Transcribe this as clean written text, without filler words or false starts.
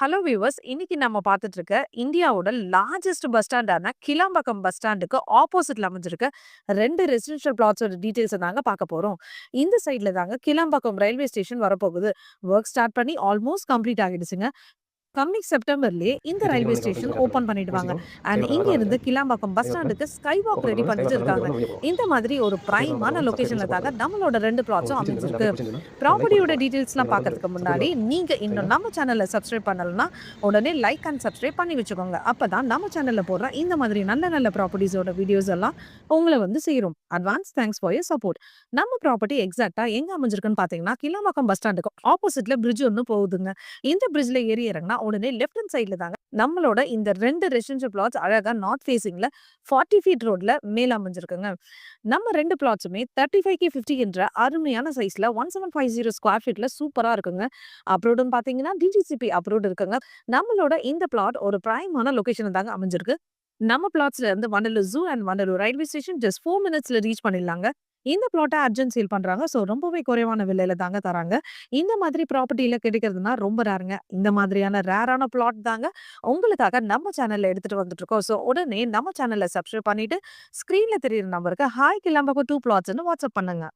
Hello viewers, இன்னைக்கு நம்ம பார்த்துட்டு இருக்க இந்தியாவோட லார்ஜஸ்ட் பஸ் ஸ்டாண்டான கிளாம்பாக்கம் பஸ் ஸ்டாண்டுக்கு ஆப்போசிட்ல அமைஞ்சிருக்க 2 ரெசிடென்ஷியல் பிளாட்ஸோட டீடைல்ஸ் தாங்க பார்க்க போறோம். இந்த சைட்ல தாங்க கிளாம்பாக்கம் ரயில்வே ஸ்டேஷன் வரப்போகுது. ஒர்க் ஸ்டார்ட் பண்ணி ஆல்மோஸ்ட் கம்ப்ளீட் ஆகிடுச்சுங்க. கம்மிங் செப்டம்பர்லயே இந்த ரயில்வே ஸ்டேஷன் ஓபன் பண்ணிடுவாங்க. அண்ட் இங்க இருந்து கிளாம்பாக்கம் பஸ் ஸ்டாண்டுக்கு ஸ்கை வாக் ரெடி பண்ணிட்டு இருக்காங்க. இந்த மாதிரி ஒரு பிரைமான லொகேஷன்ல தாங்க நம்மளோட 2 பிளாட்ஸும் அமைஞ்சிருக்கு. ப்ராப்பர்ட்டியோட டீடைல்ஸ்லாம் பார்க்கறதுக்கு முன்னாடி நீங்க இன்னும் நம்ம சேனலை சப்ஸ்கிரைப் பண்ணலன்னா உடனே லைக் அண்ட் சப்ஸ்கிரைப் பண்ணி வச்சுக்கோங்க. அப்பதான் நம்ம சேனல்ல போடுற இந்த மாதிரி நல்ல நல்ல ப்ராப்பர்ட்டிஸோட வீடியோஸ் எல்லாம் உங்களை வந்து சேரும். Advance thanks for your support. நம்ம ப்ராப்பர்ட்டி எக்ஸாக்டா எங்க அமைஞ்சிருக்குன்னு பாத்தீங்கன்னா கிளாம்பாக்கம் பஸ் ஸ்டாண்டுக்கு ஆப்போசிட்ல பிரிட்ஜ் ஒன்று போகுதுங்க. இந்த பிரிட்ஜ்ல ஏறி இறங்கினா உடனே லெஃப்ட் ஹேண்ட் சைட்ல தாங்க நம்மளோட இந்த 2 ரெசிடென்ஷியல் பிளாட்ஸ் அழகா நார்த் ஃபேசிங்ல 40 ஃபீட் ரோட்ல மேல அமைஞ்சிருக்குங்க. நம்ம 2 பிளாட்ஸுமே 35x50 என்ற அருமையான சைஸ்ல 1750 ஸ்கொயர் ஃபீட்ல சூப்பரா இருக்குங்க. அப்ரோடுன்னு பாத்தீங்கன்னா டிடிசிபி அப்ரோட் இருக்குங்க. நம்மளோட இந்த பிளாட் ஒரு பிரைமான லொகேஷன் தாங்க அமைஞ்சிருக்கு. நம்ம பிளாட்ஸ்ல இருந்து Vandalur zoo and Vandalur railway station just 4 மினிட்ஸ்ல ரீச் பண்ணிடலாங்க. இந்த பிளாட்டை அர்ஜென்ட் சேல் பண்றாங்க. ஸோ ரொம்பவே குறைவான விலையில தாங்க தராங்க. இந்த மாதிரி ப்ராப்பர்ட்டியில கிடைக்கிறதுனா ரொம்ப ரேருங்க. இந்த மாதிரியான ரேரான பிளாட் தாங்க உங்களுக்காக நம்ம சேனல்ல எடுத்துட்டு வந்துட்டு இருக்கோம். ஸோ உடனே நம்ம சேனலை சப்ஸ்கிரைப் பண்ணிட்டு ஸ்கிரீன்ல தெரியுற நம்பருக்கு ஹாய் கிளம்பக்கு 2 பிளாட்ஸ்ன்னு வாட்ஸ்அப் பண்ணுங்க.